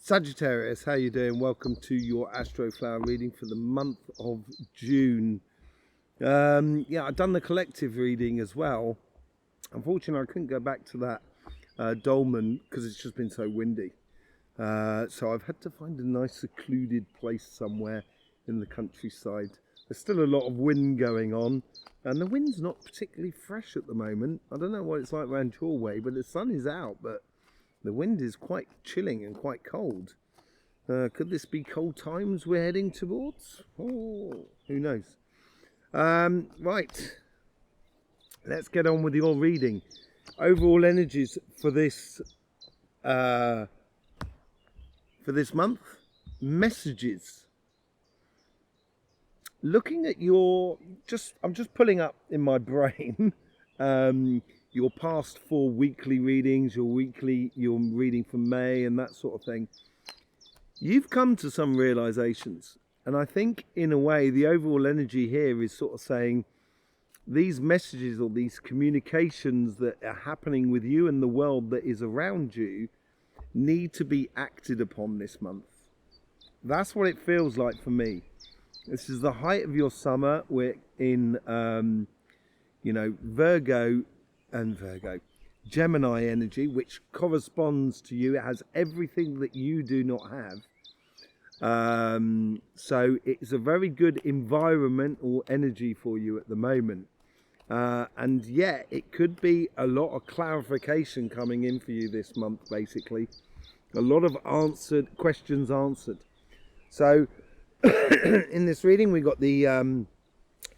Sagittarius, how you doing? Welcome to your Astroflower reading for the month of June. Yeah, I've done the collective reading as well. Unfortunately, I couldn't go back to that dolmen because it's just been so windy. So I've had to find a nice secluded place somewhere in the countryside. There's still a lot of wind going on, and the wind's not particularly fresh at the moment. I don't know what it's like around your way, but the sun is out, but the wind is quite chilling and quite cold. Could this be cold times we're heading towards? Oh, who knows? Right, let's get on with your reading. Overall energies for this month. Messages. Looking at your, I'm just pulling up in my brain your past 4 weekly readings, your reading for May and that sort of thing. You've come to some realizations, and I think in a way the overall energy here is sort of saying these messages or these communications that are happening with you and the world that is around you need to be acted upon this month. That's what it feels like for me. This is the height of your summer. We're in Virgo, Gemini energy, which corresponds to you. It has everything that you do not have. So it's a very good environmental energy for you at the moment. And yeah, it could be a lot of clarification coming in for you this month, basically. A lot of questions answered. So in this reading, we got the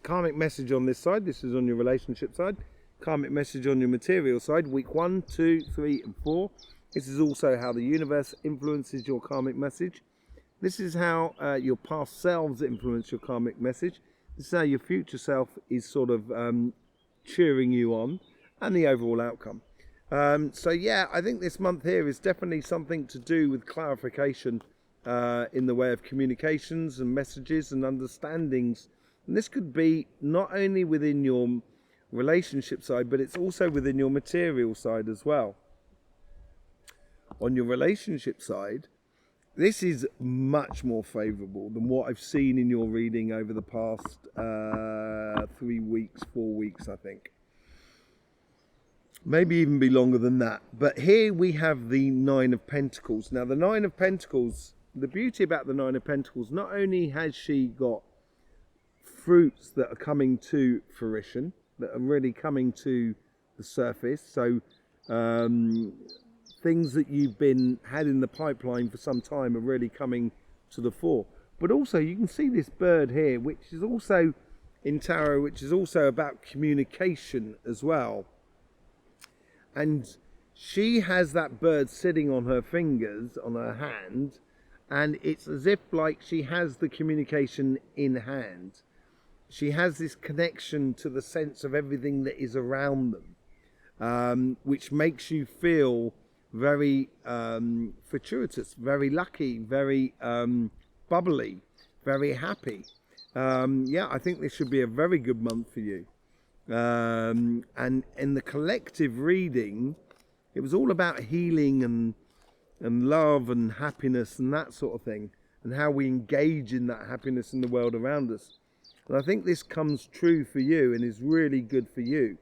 karmic message on this side. This is on your relationship side. Karmic message on your material side, week 1, 2, 3 and 4. This is also how the universe influences your karmic message. This is how your past selves influence your karmic message. This is how your future self is sort of cheering you on, and the overall outcome. So yeah, I think this month here is definitely something to do with clarification in the way of communications and messages and understandings. And this could be not only within your relationship side, but it's also within your material side as well. On your relationship side, this is much more favorable than what I've seen in your reading over the past 3 weeks, 4 weeks, I think. Maybe even be longer than that. But here we have the 9 of Pentacles. Now the 9 of Pentacles, the beauty about the 9 of Pentacles, not only has she got fruits that are coming to fruition, that are really coming to the surface, so things that you've had in the pipeline for some time are really coming to the fore. But also you can see this bird here, which is also in tarot, which is also about communication as well. And she has that bird sitting on her fingers, on her hand, and it's as if like she has the communication in hand. She has this connection to the sense of everything that is around them, which makes you feel very fortuitous, very lucky, very bubbly, very happy. Yeah, I think this should be a very good month for you. And in the collective reading, it was all about healing and love and happiness and that sort of thing, and how we engage in that happiness in the world around us. And I think this comes true for you and is really good for you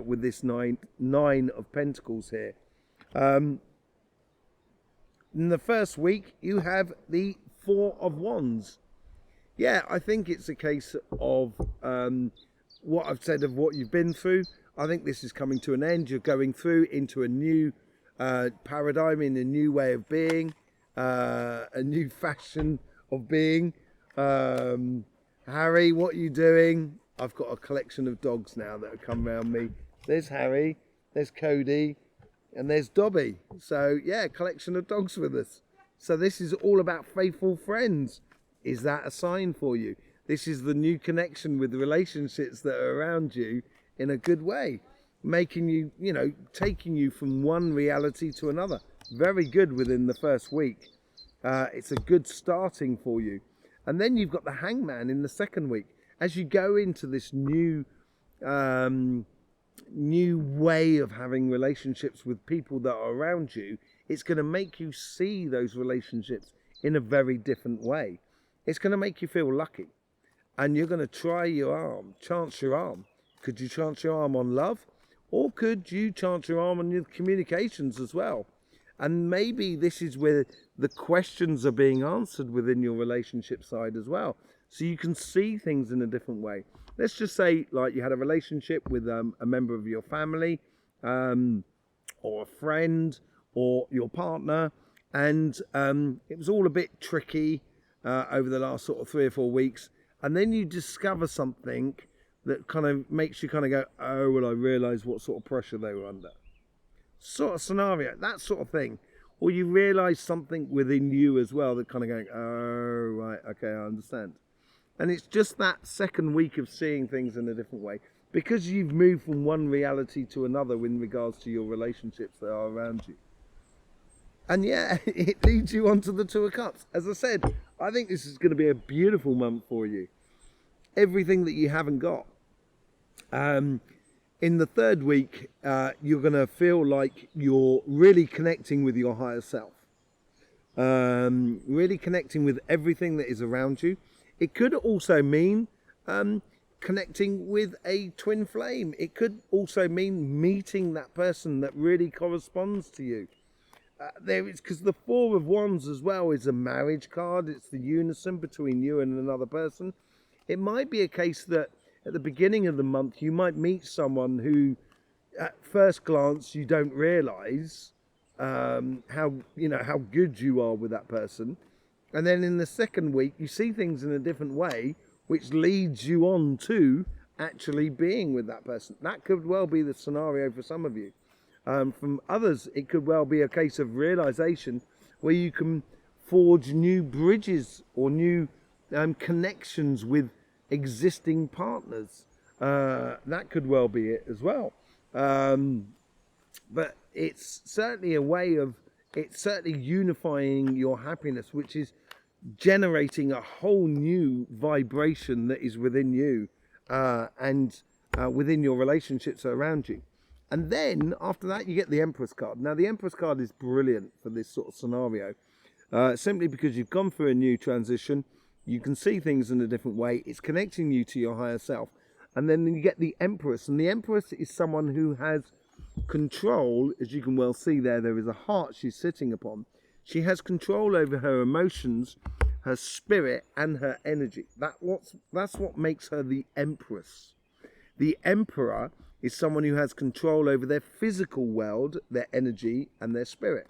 with this nine of Pentacles here. In the first week, you have the 4 of Wands. Yeah, I think it's a case of what I've said of what you've been through. I think this is coming to an end. You're going through into a new paradigm, in a new way of being, a new fashion of being. Harry, what are you doing? I've got a collection of dogs now that have come around me. There's Harry, there's Cody, and there's Dobby. So yeah, a collection of dogs with us. So this is all about faithful friends. Is that a sign for you? This is the new connection with the relationships that are around you in a good way, making you, taking you from one reality to another. Very good within the first week. It's a good starting for you. And then you've got the Hangman in the second week. As you go into this new way of having relationships with people that are around you, it's going to make you see those relationships in a very different way. It's going to make you feel lucky. And you're going to try your arm, chance your arm. Could you chance your arm on love? Or could you chance your arm on your communications as well? And maybe this is where the questions are being answered within your relationship side as well. So you can see things in a different way. Let's just say like you had a relationship with a member of your family, or a friend, or your partner, and it was all a bit tricky over the last sort of 3 or 4 weeks. And then you discover something that kind of makes you kind of go, oh, well, I realise what sort of pressure they were under. Sort of scenario, that sort of thing. Or you realise something within you as well that kind of going, oh, right, okay, I understand. And it's just that second week of seeing things in a different way. Because you've moved from one reality to another in regards to your relationships that are around you. And yeah, it leads you onto the Two of Cups. As I said, I think this is going to be a beautiful month for you. Everything that you haven't got. In the third week, you're going to feel like you're really connecting with your higher self. Really connecting with everything that is around you. It could also mean connecting with a twin flame. It could also mean meeting that person that really corresponds to you. Because the Four of Wands as well is a marriage card. It's the unison between you and another person. It might be a case that at the beginning of the month you might meet someone who at first glance you don't realise how good you are with that person, and then in the second week you see things in a different way, which leads you on to actually being with that person. That could well be the scenario for some of you. From others, it could well be a case of realization where you can forge new bridges or new connections with existing partners. That could well be it as well. But it's certainly a way of, it's certainly unifying your happiness, which is generating a whole new vibration that is within you and within your relationships around you. And then after that, you get the Empress card. Now, the Empress card is brilliant for this sort of scenario, simply because you've gone through a new transition. You can see things in a different way. It's connecting you to your higher self. And then you get the Empress. And the Empress is someone who has control. As you can well see there is a heart she's sitting upon. She has control over her emotions, her spirit, and her energy. That's what makes her the Empress. The Emperor is someone who has control over their physical world, their energy, and their spirit.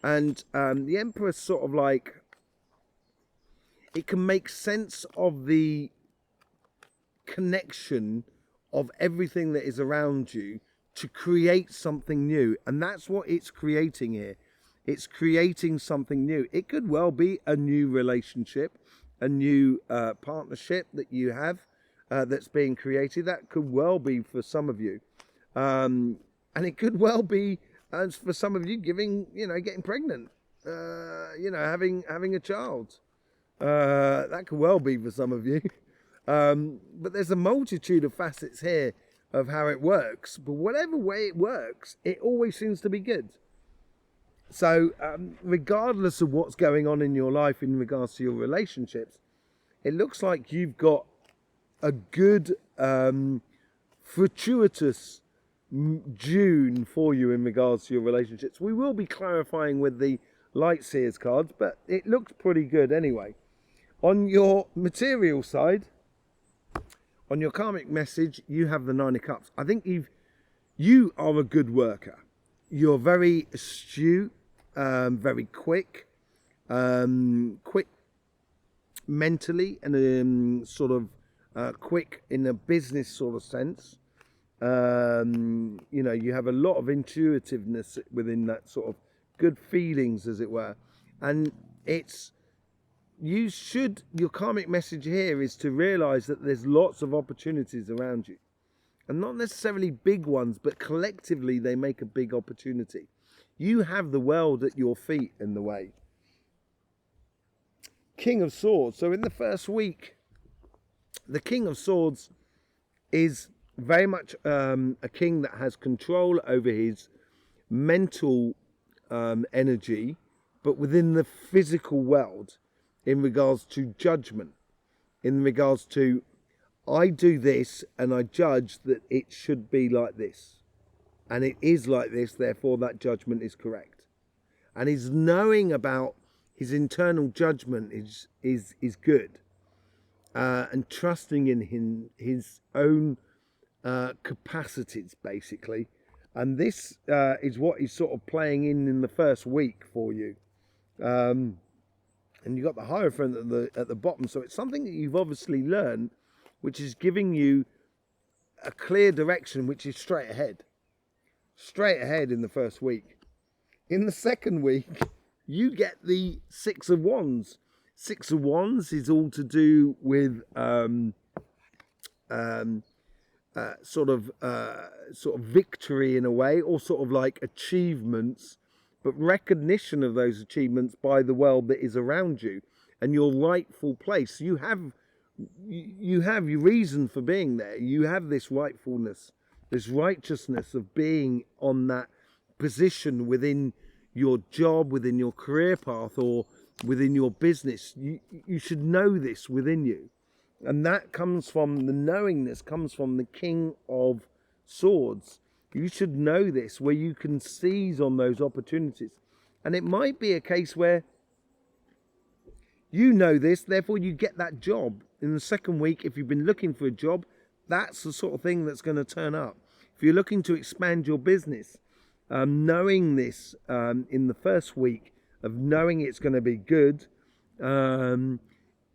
And the Empress sort of like, it can make sense of the connection of everything that is around you to create something new. And that's what it's creating here. It's creating something new. It could well be a new relationship, a new partnership that you have that's being created. That could well be for some of you. And it could well be for some of you getting pregnant, having a child. That could well be for some of you. But there's a multitude of facets here of how it works. But whatever way it works, it always seems to be good. So regardless of what's going on in your life in regards to your relationships, it looks like you've got a good fortuitous June for you in regards to your relationships. We will be clarifying with the Light Seers cards, but it looks pretty good anyway. On your material side, on your karmic message, you have the Nine of Cups. I think you are a good worker. You're very astute, very quick mentally, and sort of quick in a business sort of sense. You have a lot of intuitiveness within that sort of good feelings, as it were. And your karmic message here is to realize that there's lots of opportunities around you. And not necessarily big ones, but collectively they make a big opportunity. You have the world at your feet in the way. King of Swords. So in the first week, the King of Swords is very much a king that has control over his mental energy, but within the physical world, in regards to judgment, in regards to, I do this and I judge that it should be like this, and it is like this, therefore that judgment is correct. And his knowing about his internal judgment is good, and trusting in his own capacities, basically. And this is what he's sort of playing in the first week for you. And you've got the Hierophant at the bottom, so it's something that you've obviously learned, which is giving you a clear direction, which is straight ahead in the first week. In the second week, you get the Six of Wands. Six of Wands is all to do with sort of victory in a way, or sort of like achievements, but recognition of those achievements by the world that is around you, and your rightful place. You have your reason for being there. You have this rightfulness, this righteousness of being on that position within your job, within your career path, or within your business. You should know this within you. And that comes from the knowingness, comes from the King of Swords. You should know this, where you can seize on those opportunities. And it might be a case where you know this, therefore you get that job. In the second week, if you've been looking for a job, that's the sort of thing that's going to turn up. If you're looking to expand your business, knowing this in the first week, of knowing it's going to be good,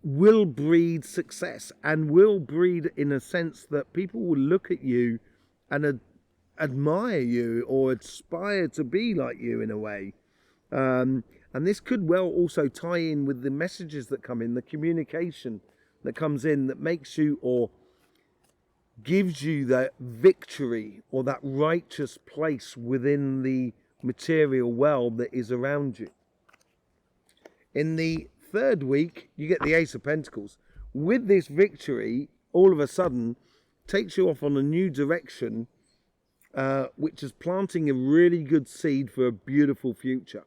will breed success, and will breed in a sense that people will look at you and admire you, or aspire to be like you in a way. And this could well also tie in with the messages that come in, the communication that comes in, that makes you, or gives you that victory or that righteous place within the material world that is around you. In the third week, you get the Ace of Pentacles. With this victory, all of a sudden, takes you off on a new direction, which is planting a really good seed for a beautiful future.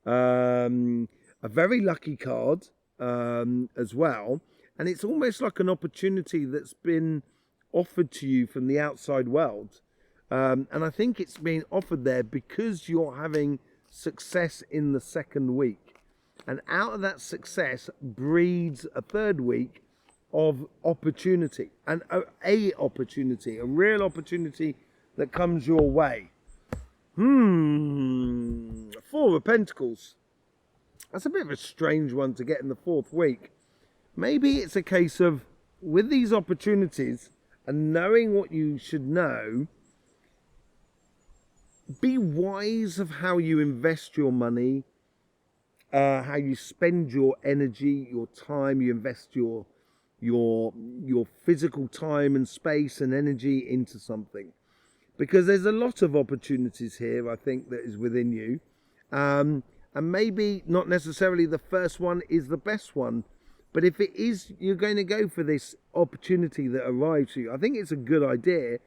A very lucky card as well. And it's almost like an opportunity that's been offered to you from the outside world. And I think it's being offered there because you're having success in the second week. And out of that success breeds a third week of opportunity, and a opportunity, a real opportunity that comes your way. Four of Pentacles. That's a bit of a strange one to get in the fourth week. Maybe it's a case of, with these opportunities and knowing what you should know, be wise of how you invest your money, how you spend your energy, your time. You invest your physical time and space and energy into something, because there's a lot of opportunities here, I think, that is within you, and maybe not necessarily the first one is the best one, but if it is, you're going to go for this opportunity that arrives to you. I think it's a good idea,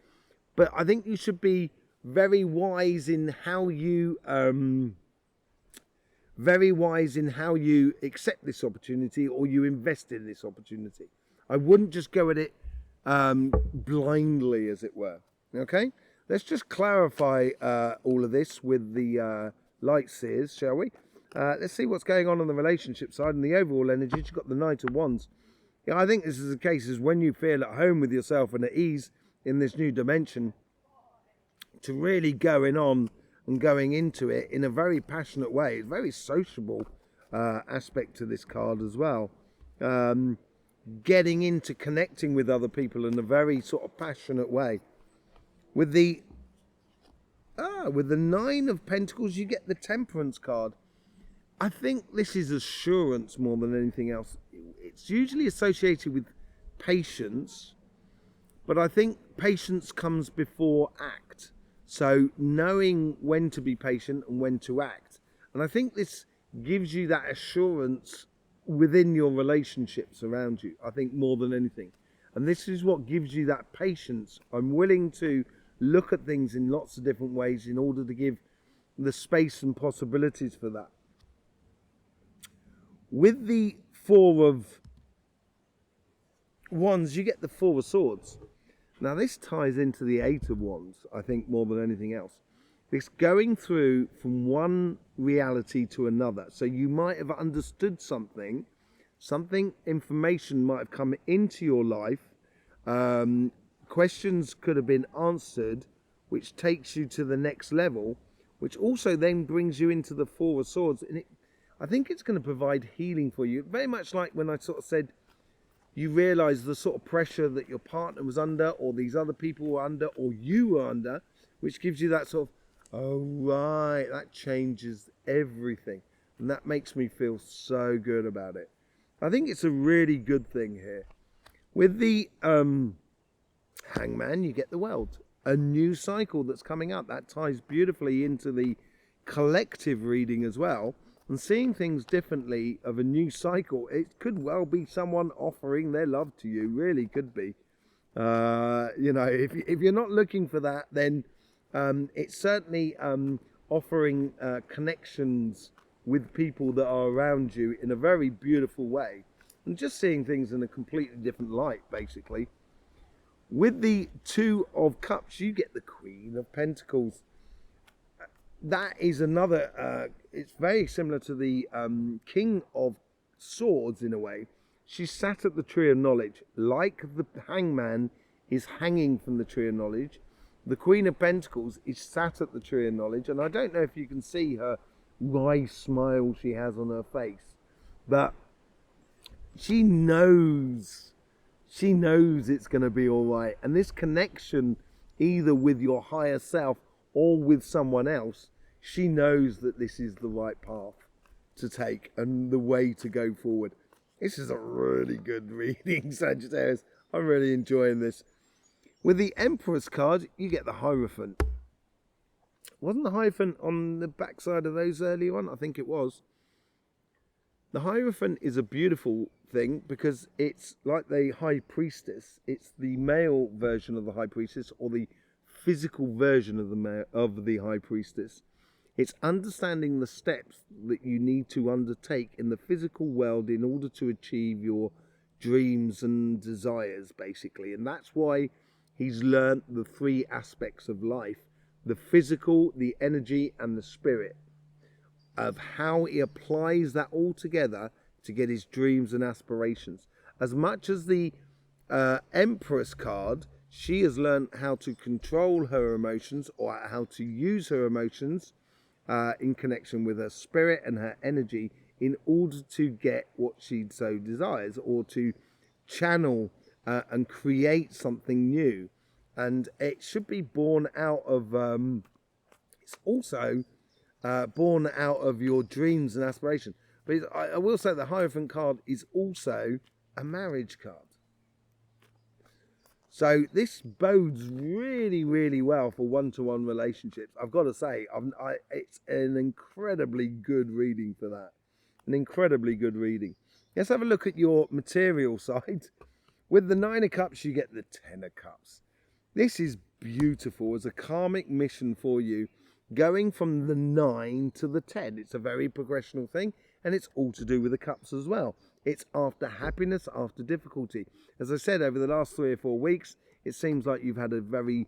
but I think you should be very wise in how you accept this opportunity, or you invest in this opportunity. I wouldn't just go at it blindly, as it were. Okay, let's just clarify all of this with the light seers, shall we? Let's see what's going on the relationship side and the overall energy. You've got the Knight of Wands. Yeah, I think this is the case, is when you feel at home with yourself and at ease in this new dimension, to really going on and going into it in a very passionate way. It's a very sociable aspect to this card as well. Getting into connecting with other people in a very sort of passionate way. With the Nine of Pentacles, you get the Temperance card. I think this is assurance more than anything else. It's usually associated with patience, but I think patience comes before act. So knowing when to be patient and when to act. And I think this gives you that assurance within your relationships around you, I think, more than anything. And this is what gives you that patience. I'm willing to look at things in lots of different ways in order to give the space and possibilities for that. With the Four of Wands, you get the Four of Swords. Now this ties into the Eight of Wands, I think, more than anything else. It's going through from one reality to another. So you might have understood something, information might have come into your life, questions could have been answered, which takes you to the next level, which also then brings you into the Four of Swords. And I think it's going to provide healing for you. Very much like when I sort of said, you realise the sort of pressure that your partner was under, or these other people were under, or you were under, which gives you that sort of, oh right, that changes everything. And that makes me feel so good about it. I think it's a really good thing here. With the Hangman, you get the World. A new cycle that's coming up. That ties beautifully into the collective reading as well. And seeing things differently of a new cycle, it could well be someone offering their love to you. Really could be. You know, if you're not looking for that, then it's certainly offering connections with people that are around you in a very beautiful way. And just seeing things in a completely different light, basically. With the Two of Cups, you get the Queen of Pentacles. That is another, it's very similar to the King of Swords in a way. She's sat at the Tree of Knowledge. Like the Hangman is hanging from the Tree of Knowledge, the Queen of Pentacles is sat at the Tree of Knowledge. And I don't know if you can see her wry smile she has on her face, but she knows it's going to be all right. And this connection, either with your higher self or with someone else, she knows that this is the right path to take and the way to go forward. This is a really good reading, Sagittarius. I'm really enjoying this. With the Empress card, you get the Hierophant. Wasn't the Hierophant on the backside of those earlier on? I think it was. The Hierophant is a beautiful thing because it's like the High Priestess. It's the male version of the High Priestess, or the physical version of the High Priestess. It's understanding the steps that you need to undertake in the physical world in order to achieve your dreams and desires, basically. And that's why he's learnt the three aspects of life: the physical, the energy, and the spirit, of how he applies that all together to get his dreams and aspirations. As much as the Empress card, she has learnt how to control her emotions, or how to use her emotions in connection with her spirit and her energy in order to get what she so desires, or to channel and create something new. And it should be born out of, it's also born out of your dreams and aspirations. But I will say the Hierophant card is also a marriage card. So this bodes really, really well for one-to-one relationships. I've got to say, it's an incredibly good reading for that. An incredibly good reading. Let's have a look at your material side. With the Nine of Cups, you get the Ten of Cups. This is beautiful as a karmic mission for you, going from the 9 to the 10. It's a very progressional thing, and it's all to do with the cups as well. It's after happiness, after difficulty. As I said, over the last 3 or 4 weeks, it seems like you've had a very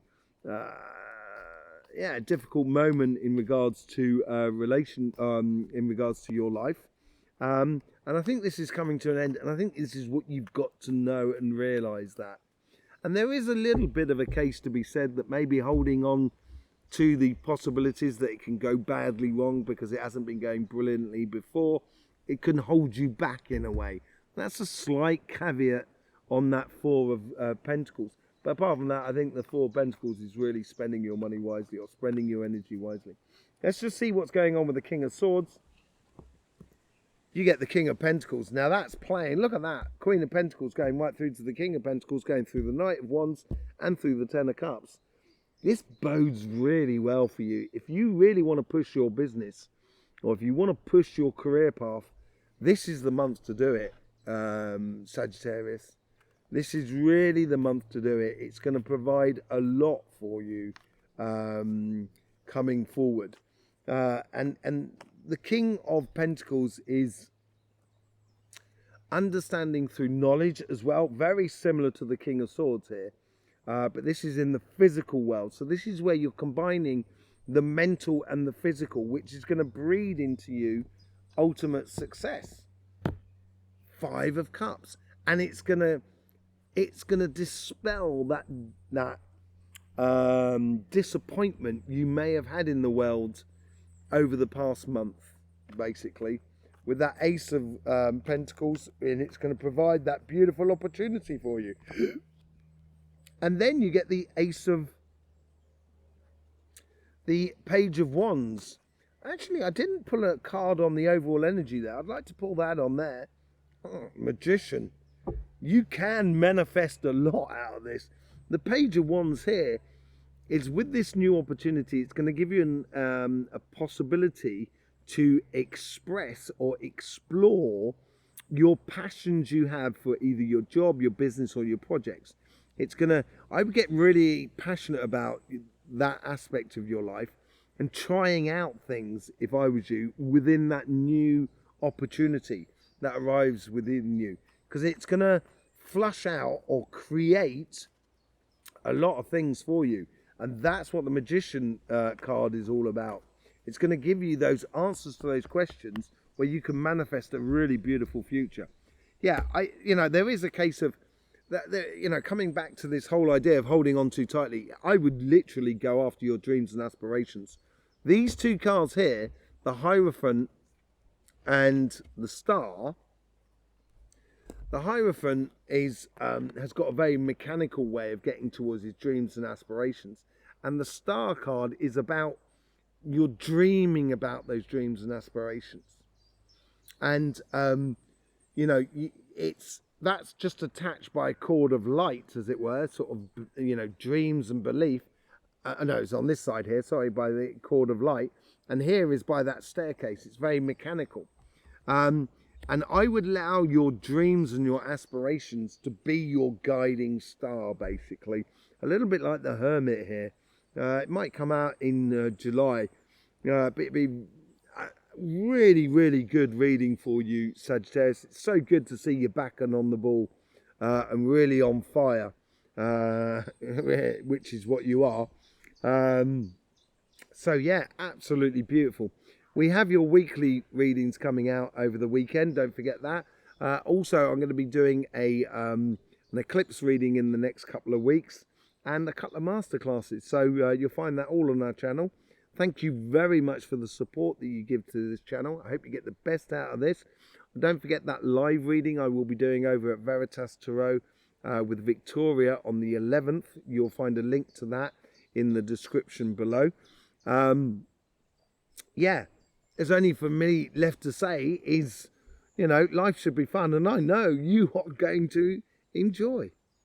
difficult moment in regards to in regards to your life. And I think this is coming to an end, and I think this is what you've got to know and realise that. And there is a little bit of a case to be said that maybe holding on to the possibilities that it can go badly wrong because it hasn't been going brilliantly before, it can hold you back in a way. That's a slight caveat on that Four of Pentacles. But apart from that, I think the Four of Pentacles is really spending your money wisely, or spending your energy wisely. Let's just see what's going on with the King of Swords. You get the King of Pentacles. Now that's playing. Look at that. Queen of Pentacles going right through to the King of Pentacles, going through the Knight of Wands and through the Ten of Cups. This bodes really well for you. If you really want to push your business, or if you want to push your career path, this is the month to do it, Sagittarius. This is really the month to do it. It's going to provide a lot for you coming forward. And the King of Pentacles is understanding through knowledge as well, very similar to the King of Swords here, but this is in the physical world. So this is where you're combining the mental and the physical, which is going to breed into you ultimate success. 5 of Cups, and it's gonna dispel that disappointment you may have had in the world over the past month, basically, with that Ace of Pentacles, and it's going to provide that beautiful opportunity for you. And then you get the Page of Wands. Actually, I didn't pull a card on the overall energy there. I'd like to pull that on there. Oh, Magician. You can manifest a lot out of this. The Page of Wands here is, with this new opportunity, it's going to give you a possibility to express or explore your passions you have for either your job, your business, or your projects. I would get really passionate about that aspect of your life and trying out things, if I was you, within that new opportunity that arrives within you, because it's going to flush out or create a lot of things for you. And that's what the Magician card is all about. It's going to give you those answers to those questions where you can manifest a really beautiful future. Yeah, there is a case of that, coming back to this whole idea of holding on too tightly. I would literally go after your dreams and aspirations. These 2 cards here, the Hierophant and the Star. The Hierophant has got a very mechanical way of getting towards his dreams and aspirations, and the Star card is about you're dreaming about those dreams and aspirations, and that's just attached by a cord of light, as it were, sort of dreams and belief. No, it's on this side here, sorry, by the cord of light, and here is by that staircase. It's very mechanical. And I would allow your dreams and your aspirations to be your guiding star, basically. A little bit like the Hermit here. It might come out in July, but it'd be really, really good reading for you, Sagittarius. It's so good to see you back and on the ball and really on fire, which is what you are. So yeah, absolutely beautiful. We have your weekly readings coming out over the weekend. Don't forget that. Also, I'm going to be doing an eclipse reading in the next couple of weeks and a couple of masterclasses. So you'll find that all on our channel. Thank you very much for the support that you give to this channel. I hope you get the best out of this. Don't forget that live reading I will be doing over at Veritas Tarot with Victoria on the 11th. You'll find a link to that in the description below. Yeah. There's only for me left to say is, life should be fun, and I know you are going to enjoy.